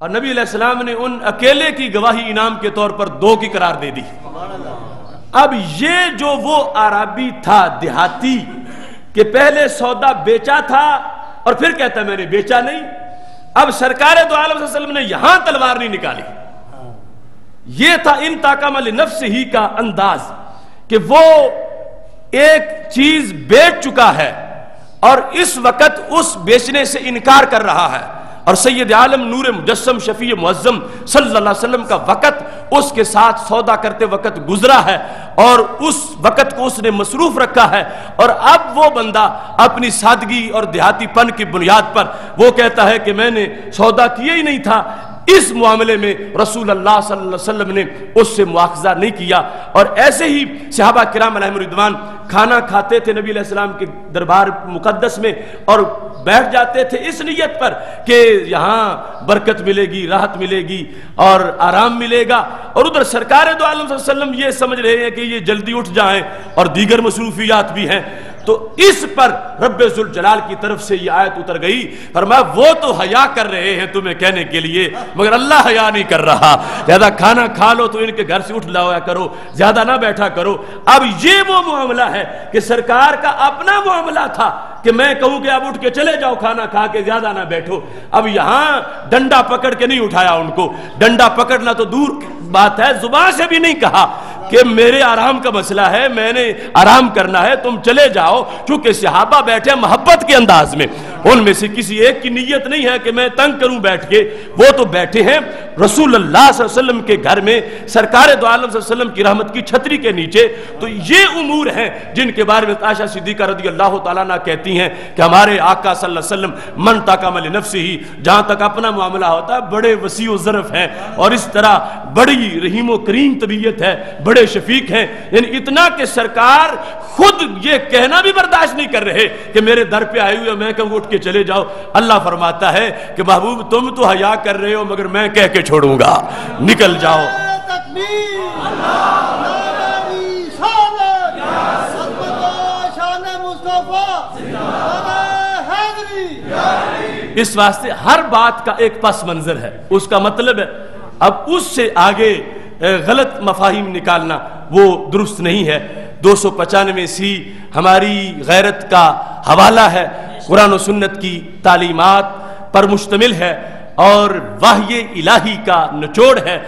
اور نبی علیہ السلام نے ان اکیلے کی گواہی انعام کے طور پر 2 کی قرار دے دی۔ اب یہ جو وہ عربی تھا دیہاتی کہ پہلے سودا بیچا تھا اور پھر کہتا میں نے بیچا نہیں، اب سرکار دو عالم صلی اللہ علیہ وسلم نے یہاں تلوار نہیں نکالی۔ یہ تھا انتقام لنفسہ ہی کا انداز کہ وہ ایک چیز بیچ چکا ہے اور اس وقت اس بیچنے سے انکار کر رہا ہے، اور سید عالم نور مجسم شفیع معظم صلی اللہ علیہ وسلم کا وقت اس کے ساتھ سودا کرتے وقت گزرا ہے اور اس وقت کو اس نے مصروف رکھا ہے، اور اب وہ بندہ اپنی سادگی اور دیہاتی پن کی بنیاد پر وہ کہتا ہے کہ میں نے سودا کیا ہی نہیں تھا۔ اس معاملے میں رسول اللہ صلی اللہ علیہ وسلم نے اس سے مواخذہ نہیں کیا، اور ایسے ہی صحابہ کرام علیہم رضوان کھانا کھاتے تھے نبی علیہ السلام کے دربار مقدس میں اور بیٹھ جاتے تھے اس نیت پر کہ یہاں برکت ملے گی، راحت ملے گی اور آرام ملے گا، اور ادھر سرکار دو عالم صلی اللہ علیہ وسلم یہ سمجھ رہے ہیں کہ یہ جلدی اٹھ جائیں اور دیگر مصروفیات بھی ہیں۔ تو اس پر رب ذوالجلال کی طرف سے یہ آیت اتر گئی، فرمایا وہ تو حیا کر رہے ہیں تمہیں کہنے کے لیے مگر اللہ حیا نہیں کر رہا، زیادہ کھانا کھا لو تو ان کے گھر سے اٹھ لایا کرو، زیادہ نہ بیٹھا کرو۔ اب یہ وہ معاملہ ہے کہ سرکار کا اپنا معاملہ تھا کہ میں کہوں کہ اب اٹھ کے چلے جاؤ کھانا کھا کے، زیادہ نہ بیٹھو۔ اب یہاں ڈنڈا پکڑ کے نہیں اٹھایا ان کو، ڈنڈا پکڑنا تو دور بات ہے، زبان سے بھی نہیں کہا کہ میرے آرام کا مسئلہ ہے، میں نے آرام کرنا ہے، تم چلے جاؤ۔ چونکہ صحابہ بیٹھے محبت کے انداز میں، ان میں سے کسی ایک کی نیت نہیں ہے کہ میں تنگ کروں بیٹھ کے، وہ تو بیٹھے ہیں رسول اللہ صلی اللہ علیہ وسلم کے گھر میں، سرکار دو عالم صلی اللہ علیہ وسلم کی رحمت کی چھتری کے نیچے۔ تو یہ امور ہیں جن کے بارے میں عائشہ صدیقہ رضی اللہ تعالیٰ عنہ کہتی ہیں کہ ہمارے آقا صلی اللہ علیہ وسلم من تقام لنفسہ، جہاں تک اپنا معاملہ ہوتا ہے بڑے وسیع و ظرف ہیں، اور اس طرح بڑی رحیم و کریم طبیعت ہے، بڑے شفیق ہیں، یعنی اتنا کہ سرکار خود یہ کہنا بھی برداشت نہیں کر رہے کہ میرے در پہ آئے ہوئے میں کہوں اٹھ کے چلے جاؤ۔ اللہ فرماتا ہے کہ محبوب تم تو حیا کر رہے ہو مگر میں کہہ کے چھوڑوں گا، نکل جاؤ۔ اس واسطے ہر بات کا ایک پس منظر ہے، اس کا مطلب ہے، اب اس سے آگے غلط مفاہیم نکالنا وہ درست نہیں ہے۔ 295 ہماری غیرت کا حوالہ ہے، قرآن و سنت کی تعلیمات پر مشتمل ہے اور وحی الہی کا نچوڑ ہے،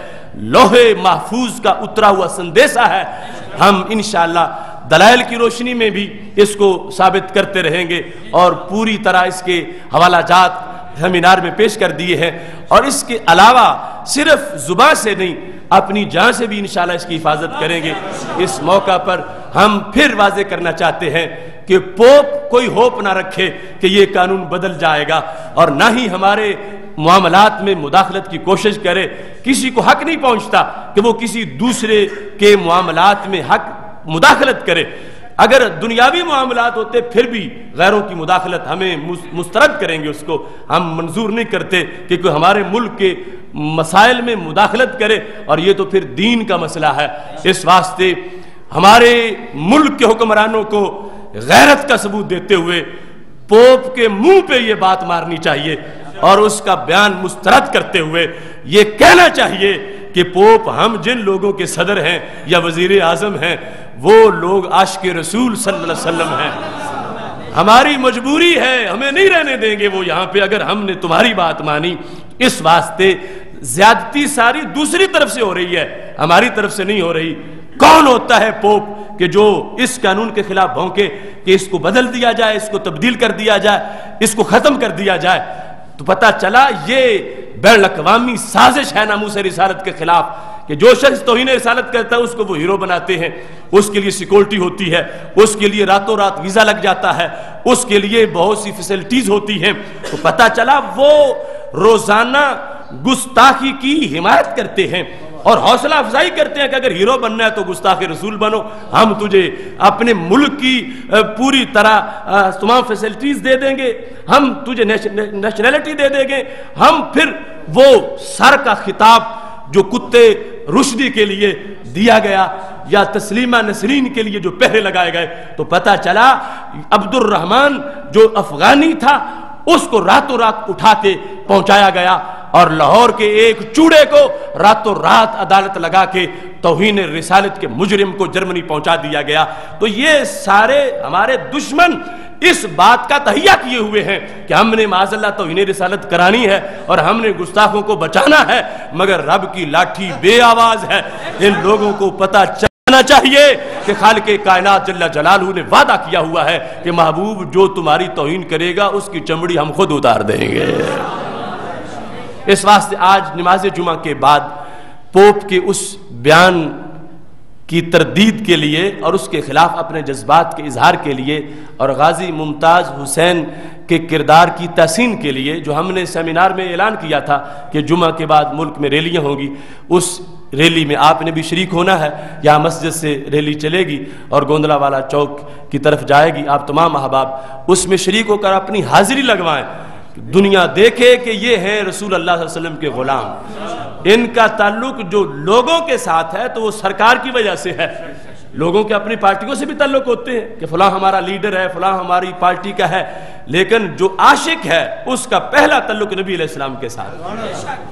لوح محفوظ کا اترا ہوا سندیسہ ہے۔ ہم انشاءاللہ دلائل کی روشنی میں بھی اس کو ثابت کرتے رہیں گے اور پوری طرح اس کے حوالہ جات سیمینار میں پیش کر دیے ہیں، اور اس کے علاوہ صرف زبان سے نہیں اپنی جان سے بھی انشاءاللہ اس کی حفاظت کریں گے۔ اس موقع پر ہم پھر واضح کرنا چاہتے ہیں کہ پوپ کوئی ہوپ نہ رکھے کہ یہ قانون بدل جائے گا، اور نہ ہی ہمارے معاملات میں مداخلت کی کوشش کرے۔ کسی کو حق نہیں پہنچتا کہ وہ کسی دوسرے کے معاملات میں حق مداخلت کرے۔ اگر دنیاوی معاملات ہوتے پھر بھی غیروں کی مداخلت ہمیں مسترد کریں گے، اس کو ہم منظور نہیں کرتے کہ کوئی ہمارے ملک کے مسائل میں مداخلت کرے، اور یہ تو پھر دین کا مسئلہ ہے۔ اس واسطے ہمارے ملک کے حکمرانوں کو غیرت کا ثبوت دیتے ہوئے پوپ کے منہ پہ یہ بات مارنی چاہیے، اور اس کا بیان مسترد کرتے ہوئے یہ کہنا چاہیے کہ پوپ ہم جن لوگوں کے صدر ہیں یا وزیر اعظم ہیں وہ لوگ عاشق رسول صلی اللہ علیہ وسلم ہیں۔ ہماری مجبوری ہے، ہمیں نہیں رہنے دیں گے وہ یہاں پہ اگر ہم نے تمہاری بات مانی۔ اس واسطے زیادتی ساری دوسری طرف سے ہو رہی ہے، ہماری طرف سے نہیں ہو رہی۔ کون ہوتا ہے پوپ کہ جو اس قانون کے خلاف بھونکے کہ اس کو بدل دیا جائے، اس کو تبدیل کر دیا جائے، اس کو ختم کر دیا جائے؟ تو پتہ چلا یہ بین الاقوامی سازش ہے ناموس رسالت کے خلاف کہ جو شخص توہین رسالت کرتا ہے اس کو وہ ہیرو بناتے ہیں، اس کے لیے سیکورٹی ہوتی ہے، اس کے لیے راتوں رات ویزا لگ جاتا ہے، اس کے لیے بہت سی فیسلٹیز ہوتی ہیں۔ تو پتہ چلا وہ روزانہ گستاخی کی حمایت کرتے ہیں اور حوصلہ افزائی کرتے ہیں کہ اگر ہیرو بننا ہے تو گستاخ رسول بنو، ہم تجھے اپنے ملک کی پوری طرح تمام فیسلٹیز دے دیں گے، ہم تجھے نیشنلٹی دے دیں گے، ہم پھر وہ سر کا خطاب جو کتے رشدی کے لیے دیا گیا یا تسلیمہ نسرین کے لیے جو پہرے لگائے گئے، تو پتہ چلا عبد الرحمن جو افغانی تھا اس کو راتوں رات اٹھا کے پہنچایا گیا اور لاہور کے ایک چوڑے کو راتوں رات عدالت لگا کے توہین رسالت کے مجرم کو جرمنی پہنچا دیا گیا۔ تو یہ سارے ہمارے دشمن اس بات کا تہیہ کیے ہوئے ہیں کہ ہم نے معاذ اللہ توہین رسالت کرانی ہے اور ہم نے گستاخوں کو بچانا ہے، مگر رب کی لاٹھی بے آواز ہے۔ ان لوگوں کو پتہ چلنا چاہیے کہ خالق کائنات جل جلالہ نے وعدہ کیا ہوا ہے کہ محبوب جو تمہاری توہین کرے گا اس کی چمڑی ہم خود اتار دیں گے۔ اس واسطے آج نماز جمعہ کے بعد پوپ کے اس بیان کی تردید کے لیے اور اس کے خلاف اپنے جذبات کے اظہار کے لیے اور غازی ممتاز حسین کے کردار کی تحسین کے لیے جو ہم نے سیمینار میں اعلان کیا تھا کہ جمعہ کے بعد ملک میں ریلیاں ہوں گی، اس ریلی میں آپ نے بھی شریک ہونا ہے۔ یہاں مسجد سے ریلی چلے گی اور گوندلا والا چوک کی طرف جائے گی، آپ تمام احباب اس میں شریک ہو کر اپنی حاضری لگوائیں، دنیا دیکھے کہ یہ ہیں رسول اللہ صلی اللہ علیہ وسلم کے غلام۔ ان کا تعلق جو لوگوں کے ساتھ ہے تو وہ سرکار کی وجہ سے ہے۔ لوگوں کے اپنی پارٹیوں سے بھی تعلق ہوتے ہیں کہ فلاں ہمارا لیڈر ہے، فلاں ہماری پارٹی کا ہے، لیکن جو عاشق ہے اس کا پہلا تعلق نبی علیہ السلام کے ساتھ۔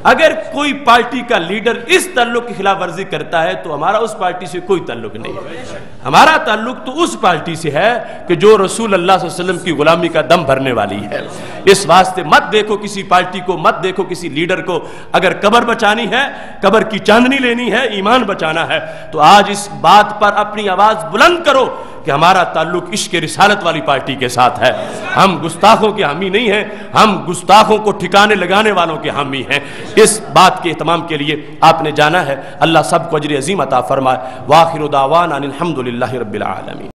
اگر کوئی پارٹی کا لیڈر اس تعلق کی خلاف ورزی کرتا ہے تو ہمارا اس پارٹی سے کوئی تعلق نہیں ہے۔ ہمارا تعلق تو اس پارٹی سے ہے کہ جو رسول اللہ صلی اللہ علیہ وسلم کی غلامی کا دم بھرنے والی ہے۔ اس واسطے مت دیکھو کسی پارٹی کو، مت دیکھو کسی لیڈر کو، اگر قبر بچانی ہے، قبر کی چاندنی لینی ہے، ایمان بچانا ہے تو آج اس بات پر اپنی آواز بلند کرو کہ ہمارا تعلق عشق رسالت والی پارٹی کے ساتھ ہے۔ ہم گستاخوں کے حامی نہیں ہیں، ہم گستاخوں کو ٹھکانے لگانے والوں کے حامی ہیں۔ اس بات کے اہتمام کے لیے آپ نے جانا ہے۔ اللہ سب کو اجر عظیم عطا فرمائے۔ وآخر دعوانا ان الحمد للہ رب العالمین۔